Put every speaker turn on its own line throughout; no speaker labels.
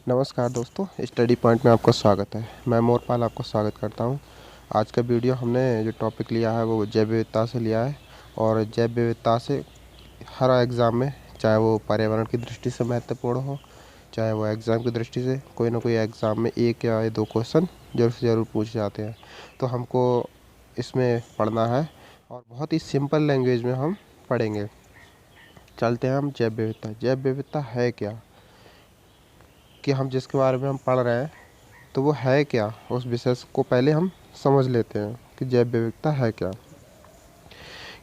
नमस्कार दोस्तों, study point में आपका स्वागत है। मैं मोरपाल आपको स्वागत करता हूं। आज का वीडियो हमने जो टॉपिक लिया है वो जैव विविधता से लिया है। और जैव विविधता से हर एग्ज़ाम में, चाहे वो पर्यावरण की दृष्टि से महत्वपूर्ण हो, चाहे वो एग्ज़ाम की दृष्टि से, कोई ना कोई एग्ज़ाम में एक या दो क्वेश्चन ज़रूर से ज़रूर पूछे जाते हैं। तो हमको इसमें पढ़ना है और बहुत ही सिंपल लैंग्वेज में हम पढ़ेंगे। चलते हैं हम जैव विविधता। जैव विविधता है क्या, कि हम जिसके बारे में हम पढ़ रहे हैं तो वो है क्या, उस विषय को पहले हम समझ लेते हैं कि जैव विविधता है क्या।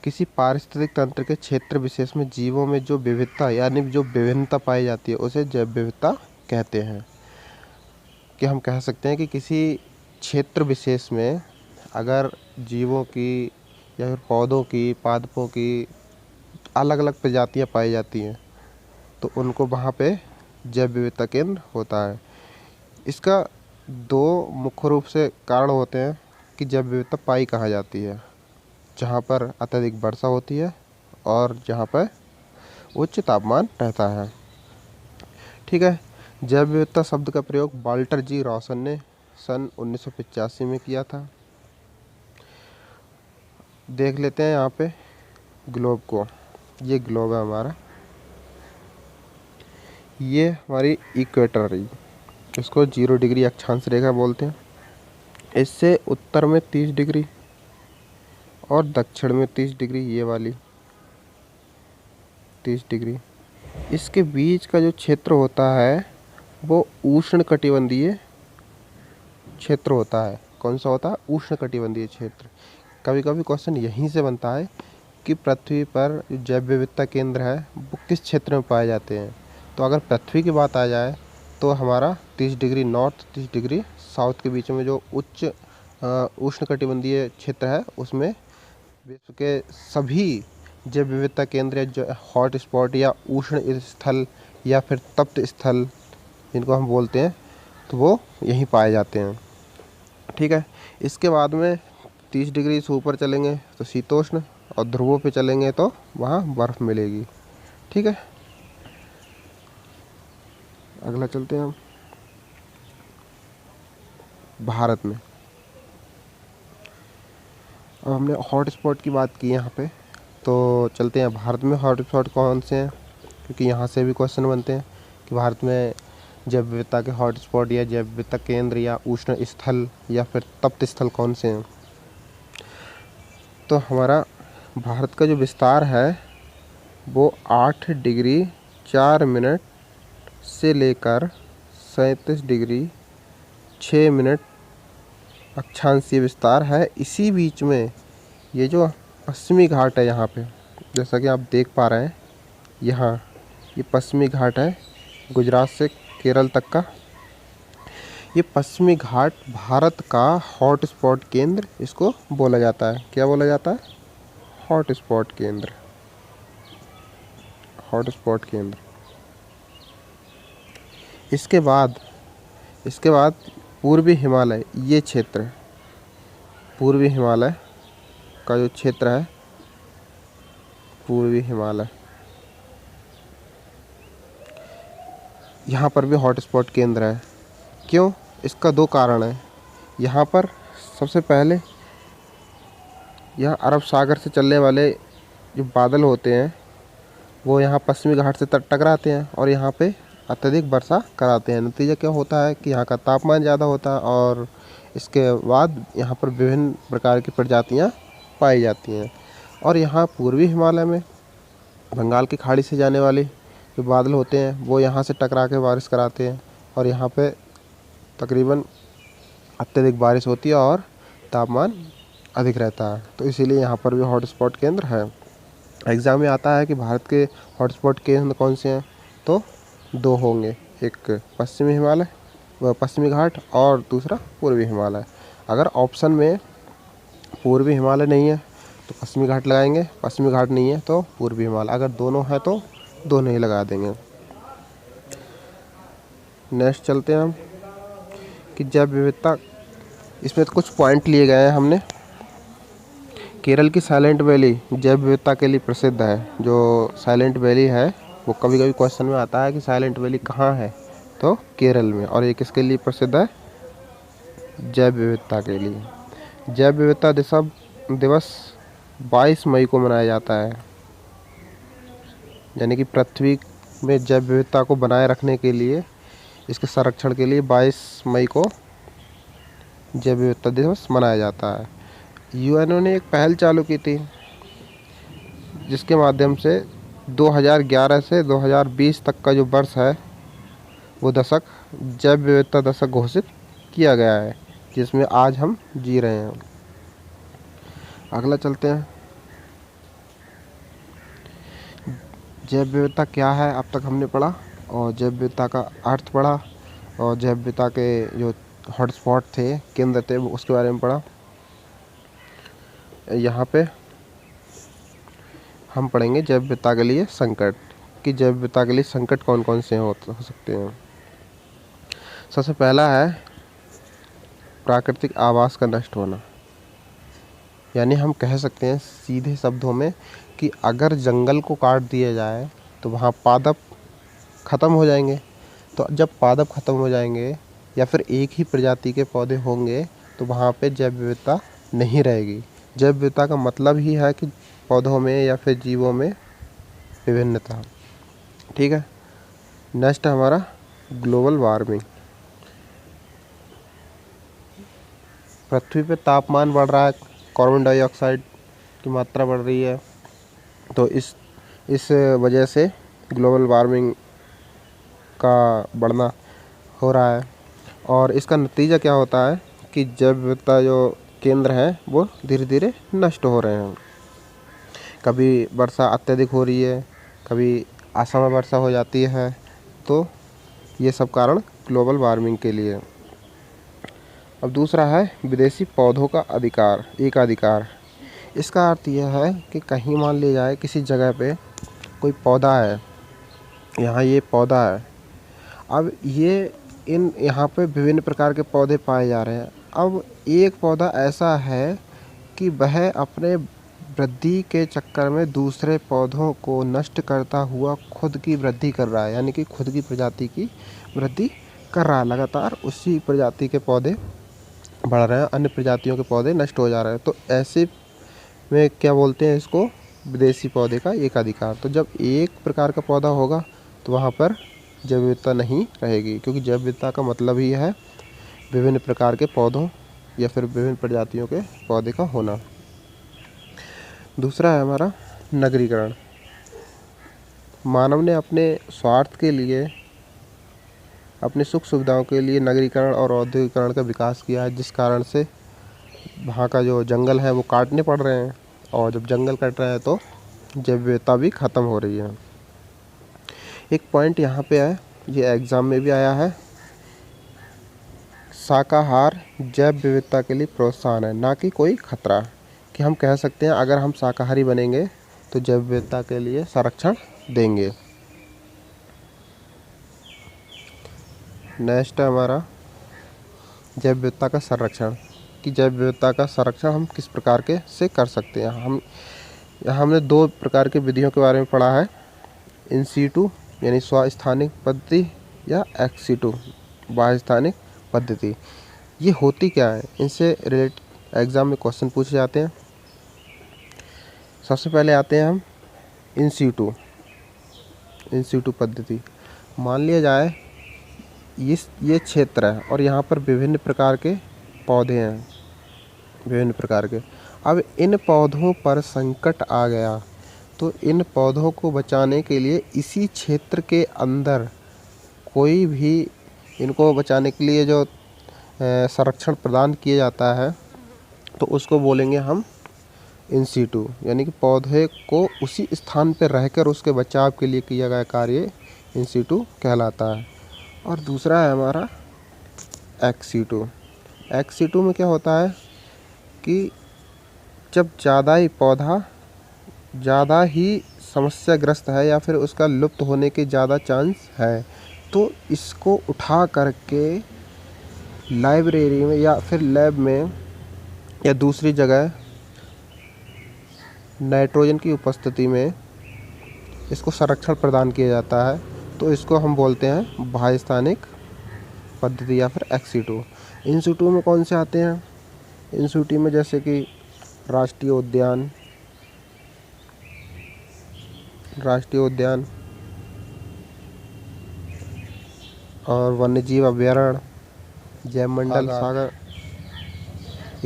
किसी पारिस्थितिक तंत्र के क्षेत्र विशेष में जीवों में जो विविधता यानी जो विभिन्नता पाई जाती है उसे जैव विविधता कहते हैं। कि हम कह सकते हैं कि किसी क्षेत्र विशेष में अगर जीवों की या फिर पौधों की, पादपों की अलग अलग प्रजातियां पाई जाती हैं तो उनको वहाँ पे जैव विविधता केंद्र होता है। इसका दो मुख्य रूप से कारण होते हैं कि जैव विविधता पाई कहाँ जाती है। जहाँ पर अत्यधिक वर्षा होती है और जहाँ पर उच्च तापमान रहता है। ठीक है। जैव विविधता शब्द का प्रयोग वाल्टर जी रॉसन ने सन 1985 में किया था। देख लेते हैं यहाँ पे ग्लोब को। ये ग्लोब है हमारा, ये हमारी इक्वेटर, इसको 0 डिग्री अक्षांश रेखा बोलते हैं। इससे उत्तर में 30 डिग्री और दक्षिण में 30 डिग्री, ये वाली 30 डिग्री। इसके बीच का जो क्षेत्र होता है वो उष्णकटिबंधीय क्षेत्र होता है। कौन सा होता है? उष्णकटिबंधीय क्षेत्र। कभी कभी क्वेश्चन यहीं से बनता है कि पृथ्वी पर जैव विविधता केंद्र है वो किस क्षेत्र में पाए जाते हैं। तो अगर पृथ्वी की बात आ जाए तो हमारा 30 डिग्री नॉर्थ, 30 डिग्री साउथ के बीच में जो उच्च उष्णकटिबंधीय क्षेत्र है उसमें विश्व के सभी जैव विविधता केंद्र या जो हॉट स्पॉट या उष्ण स्थल या फिर तप्त स्थल जिनको हम बोलते हैं तो वो यहीं पाए जाते हैं। ठीक है। इसके बाद में 30 डिग्री से ऊपर चलेंगे तो शीतोष्ण, और ध्रुवों पे चलेंगे तो वहाँ बर्फ़ मिलेगी। ठीक है। अगला चलते हैं हम भारत में। अब हमने हॉट स्पॉट की बात की यहाँ पे, तो चलते हैं भारत में हॉट स्पॉट कौन से हैं, क्योंकि यहाँ से भी क्वेश्चन बनते हैं कि भारत में जैव विविधता के हॉट स्पॉट या जैव विविधता केंद्र या उष्ण स्थल या फिर तप्त स्थल कौन से हैं। तो हमारा भारत का जो विस्तार है वो 8 डिग्री 4 मिनट से लेकर 37 डिग्री 6 मिनट अक्षांशीय विस्तार है। इसी बीच में ये जो पश्चिमी घाट है यहाँ पे, जैसा कि आप देख पा रहे हैं, यहाँ ये पश्चिमी घाट है गुजरात से केरल तक का। ये पश्चिमी घाट भारत का हॉट स्पॉट केंद्र इसको बोला जाता है। क्या बोला जाता है? हॉट स्पॉट केंद्र, हॉट स्पॉट केंद्र। इसके बाद पूर्वी हिमालय, ये क्षेत्र पूर्वी हिमालय का जो क्षेत्र है, पूर्वी हिमालय, यहाँ पर भी हॉट स्पॉट केंद्र है। क्यों? इसका दो कारण है। यहाँ पर सबसे पहले यह अरब सागर से चलने वाले जो बादल होते हैं वो यहाँ पश्चिमी घाट से टकराते हैं और यहाँ पे अत्यधिक वर्षा कराते हैं। नतीजा क्या होता है कि यहाँ का तापमान ज़्यादा होता है और इसके बाद यहाँ पर विभिन्न प्रकार की प्रजातियाँ पाई जाती हैं। और यहाँ पूर्वी हिमालय में बंगाल की खाड़ी से जाने वाले जो बादल होते हैं वो यहाँ से टकरा के बारिश कराते हैं और यहाँ पे तकरीबन अत्यधिक बारिश होती है और तापमान अधिक रहता है। तो इसीलिए यहाँ पर भी हॉट स्पॉट केंद्र है। एग्ज़ाम में आता है कि भारत के हॉट स्पॉट केंद्र कौन से हैं, तो दो होंगे, एक पश्चिमी हिमालय, पश्चिमी घाट, और दूसरा पूर्वी हिमालय। अगर ऑप्शन में पूर्वी हिमालय नहीं है तो पश्चिमी घाट लगाएंगे, पश्चिमी घाट नहीं है तो पूर्वी हिमालय, अगर दोनों है तो दोनों ही लगा देंगे। नेक्स्ट चलते हैं हम कि जैव विविधता, इसमें कुछ पॉइंट लिए गए हैं हमने। केरल की साइलेंट वैली जैव विविधता के लिए प्रसिद्ध है। जो साइलेंट वैली है वो कभी कभी क्वेश्चन में आता है कि साइलेंट वैली कहाँ है, तो केरल में। और ये किसके लिए प्रसिद्ध है? जैव विविधता के लिए। जैव विविधता दिवस 22 मई को मनाया जाता है। यानी कि पृथ्वी में जैव विविधता को बनाए रखने के लिए, इसके संरक्षण के लिए 22 मई को जैव विविधता दिवस मनाया जाता है। यूएनओ ने एक पहल चालू की थी जिसके माध्यम से 2011 से 2020 तक का जो वर्ष है वो दशक जैव विविधता दशक घोषित किया गया है, जिसमें आज हम जी रहे हैं। अगला चलते हैं। जैव विविधता क्या है अब तक हमने पढ़ा, और जैव विविधता का अर्थ पढ़ा, और जैव विविधता के जो हॉटस्पॉट थे, केंद्र थे, वो उसके बारे में पढ़ा। यहाँ पे हम पढ़ेंगे जैव विविधता के लिए संकट, कि जैव विविधता के लिए संकट कौन कौन से हो सकते हैं। सबसे पहला है प्राकृतिक आवास का नष्ट होना। यानी हम कह सकते हैं सीधे शब्दों में कि अगर जंगल को काट दिया जाए तो वहाँ पादप ख़त्म हो जाएंगे। तो जब पादप ख़त्म हो जाएंगे या फिर एक ही प्रजाति के पौधे होंगे तो वहाँ पे जैव विविधता नहीं रहेगी। जैव विविधता का मतलब ही है कि पौधों में या फिर जीवों में विभिन्नता। ठीक है। नेक्स्ट है हमारा ग्लोबल वार्मिंग। पृथ्वी पे तापमान बढ़ रहा है, कार्बन डाइऑक्साइड की मात्रा बढ़ रही है, तो इस वजह से ग्लोबल वार्मिंग का बढ़ना हो रहा है। और इसका नतीजा क्या होता है कि जैव विविधता जो केंद्र हैं वो धीरे धीरे नष्ट हो रहे हैं। कभी वर्षा अत्यधिक हो रही है, कभी असमय वर्षा हो जाती है, तो ये सब कारण ग्लोबल वार्मिंग के लिए। अब दूसरा है विदेशी पौधों का एकाधिकार। इसका अर्थ यह है कि कहीं मान लिया जाए किसी जगह पे कोई पौधा है, यहाँ ये पौधा है, अब यहाँ पे विभिन्न प्रकार के पौधे पाए जा रहे हैं। अब एक पौधा ऐसा है कि वह अपने वृद्धि के चक्कर में दूसरे पौधों को नष्ट करता हुआ खुद की वृद्धि कर रहा है, यानी कि खुद की प्रजाति की वृद्धि कर रहा है। लगातार उसी प्रजाति के पौधे बढ़ रहे हैं, अन्य प्रजातियों के पौधे नष्ट हो जा रहे हैं। तो ऐसे में क्या बोलते हैं इसको? विदेशी पौधे का एकाधिकार। तो जब एक प्रकार का पौधा होगा तो वहाँ पर जैव विविधता नहीं रहेगी, क्योंकि जैव विविधता का मतलब ही है विभिन्न प्रकार के पौधों या फिर विभिन्न प्रजातियों के पौधे का होना। दूसरा है हमारा नगरीकरण। मानव ने अपने स्वार्थ के लिए, अपनी सुख सुविधाओं के लिए नगरीकरण और औद्योगिकरण का विकास किया है, जिस कारण से वहाँ का जो जंगल है वो काटने पड़ रहे हैं, और जब जंगल कट रहे हैं तो जैव विविधता भी ख़त्म हो रही है। एक पॉइंट यहाँ पे है, ये एग्ज़ाम में भी आया है, शाकाहार जैव विविधता के लिए प्रोत्साहन है, ना कि कोई खतरा। कि हम कह सकते हैं अगर हम शाकाहारी बनेंगे तो जैव विविधता के लिए संरक्षण देंगे। नेक्स्ट है हमारा जैव विविधता का संरक्षण, कि जैव विविधता का संरक्षण हम किस प्रकार के से कर सकते हैं। हमने 2 प्रकार की विधियों के बारे में पढ़ा है, इन सीटू यानी स्वस्थानिक पद्धति या एक्स सीटू बाह्य स्थानिक पद्धति। ये होती क्या है, इनसे रिलेट एग्ज़ाम में क्वेश्चन पूछे जाते हैं। सबसे पहले आते हैं हम इन सीटू पद्धति। मान लिया जाए ये क्षेत्र है और यहाँ पर विभिन्न प्रकार के पौधे हैं, विभिन्न प्रकार के। अब इन पौधों पर संकट आ गया तो इन पौधों को बचाने के लिए इसी क्षेत्र के अंदर कोई भी इनको बचाने के लिए जो संरक्षण प्रदान किया जाता है तो उसको बोलेंगे हम इन सीटू, यानी कि पौधे को उसी स्थान पर रहकर उसके बचाव के लिए किया गया कार्य इन सीटू कहलाता है। और दूसरा है हमारा एक्स सीटू। एक्स सीटू में क्या होता है कि जब पौधा ज़्यादा ही समस्याग्रस्त है या फिर उसका लुप्त होने के ज़्यादा चांस है तो इसको उठा करके लाइब्रेरी में या फिर लैब में या दूसरी जगह नाइट्रोजन की उपस्थिति में इसको संरक्षण प्रदान किया जाता है। तो इसको हम बोलते हैं बाह्य स्थानिक पद्धति या फिर एक्सिटू। इंसिटू में कौन से आते हैं? इंसिटू में जैसे कि राष्ट्रीय उद्यान, और वन्यजीव अभयारण्य, जैवमंडल, सागर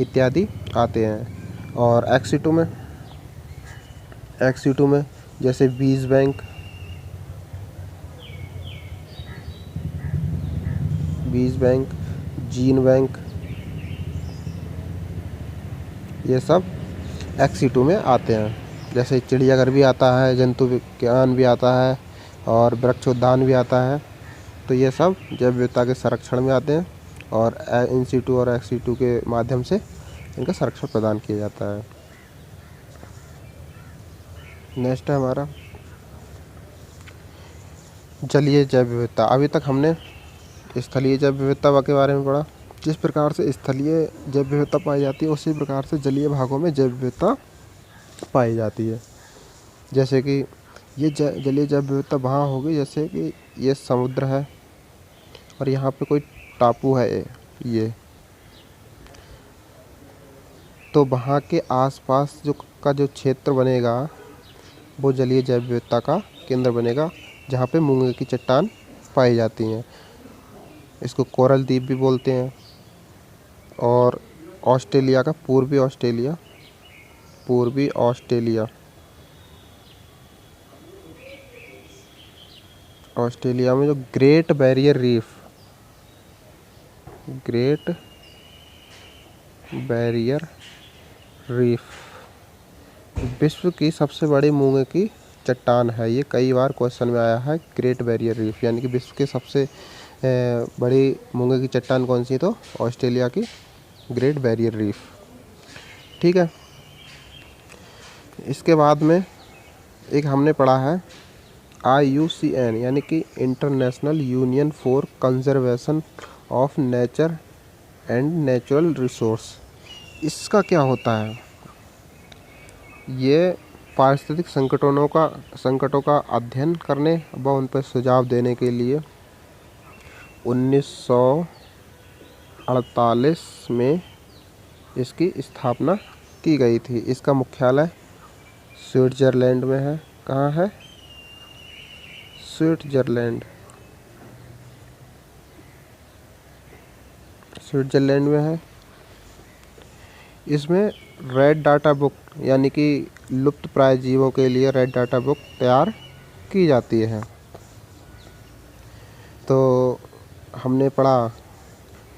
इत्यादि आते हैं। और एक्सिटू में जैसे बीज बैंक, जीन बैंक, ये सब एक्सिटू में आते हैं। जैसे चिड़ियाघर भी आता है, जंतु विज्ञान भी आता है, और वृक्षोद्यान भी आता है। तो ये सब जैव विविधता के संरक्षण में आते हैं, और इंसिटू और एक्सिटू के माध्यम से इनका संरक्षण प्रदान किया जाता है। नेक्स्ट है हमारा जलीय जैव विविधता। अभी तक हमने स्थलीय जैव विविधता के बारे में पढ़ा। जिस प्रकार से स्थलीय जैव विविधता पाई जाती है, उसी प्रकार से जलीय भागों में जैव विविधता पाई जाती है। जैसे कि ये जलीय जैव विविधता वहाँ होगी जैसे कि ये समुद्र है और यहाँ पे कोई टापू है ये, तो वहाँ के आसपास जो क्षेत्र बनेगा वो जलीय जैव विविधता का केंद्र बनेगा, जहाँ पे मूंगे की चट्टान पाई जाती हैं। इसको कोरल द्वीप भी बोलते हैं। और ऑस्ट्रेलिया का पूर्वी ऑस्ट्रेलिया में जो ग्रेट बैरियर रीफ विश्व की सबसे बड़ी मूंगे की चट्टान है। ये कई बार क्वेश्चन में आया है, ग्रेट बैरियर रीफ यानी कि विश्व के सबसे बड़ी मूंगे की चट्टान कौन सी है? तो ऑस्ट्रेलिया की ग्रेट बैरियर रीफ। ठीक है। इसके बाद में एक हमने पढ़ा है IUCN यानी कि international union for conservation of nature and natural resource. इसका क्या होता है? ये पारिस्थितिक संकटों का अध्ययन करने व उन पर सुझाव देने के लिए 1948 में इसकी स्थापना की गई थी। इसका मुख्यालय स्विट्जरलैंड में है। कहाँ है? स्विट्जरलैंड में है। इसमें रेड डाटा बुक यानी कि लुप्त प्राय जीवों के लिए रेड डाटा बुक तैयार की जाती है। तो हमने पढ़ा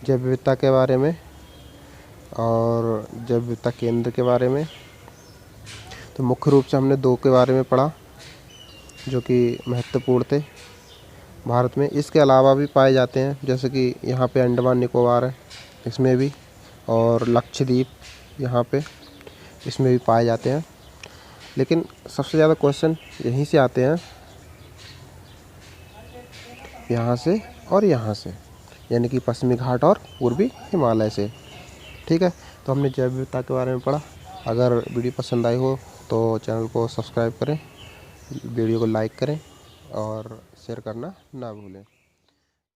जैव विविधता के बारे में और जैव विविधता केंद्र के बारे में। तो मुख्य रूप से हमने दो के बारे में पढ़ा जो कि महत्वपूर्ण थे भारत में। इसके अलावा भी पाए जाते हैं, जैसे कि यहाँ पे अंडमान निकोबार है, इसमें भी, और लक्षद्वीप यहाँ पे, इसमें भी पाए जाते हैं। लेकिन सबसे ज़्यादा क्वेश्चन यहीं से आते हैं, यहाँ से और यहाँ से, यानी कि पश्चिमी घाट और पूर्वी हिमालय से। ठीक है। तो हमने जैव विविधता के बारे में पढ़ा। अगर वीडियो पसंद आई हो तो चैनल को सब्सक्राइब करें, वीडियो को लाइक करें और शेयर करना ना भूलें।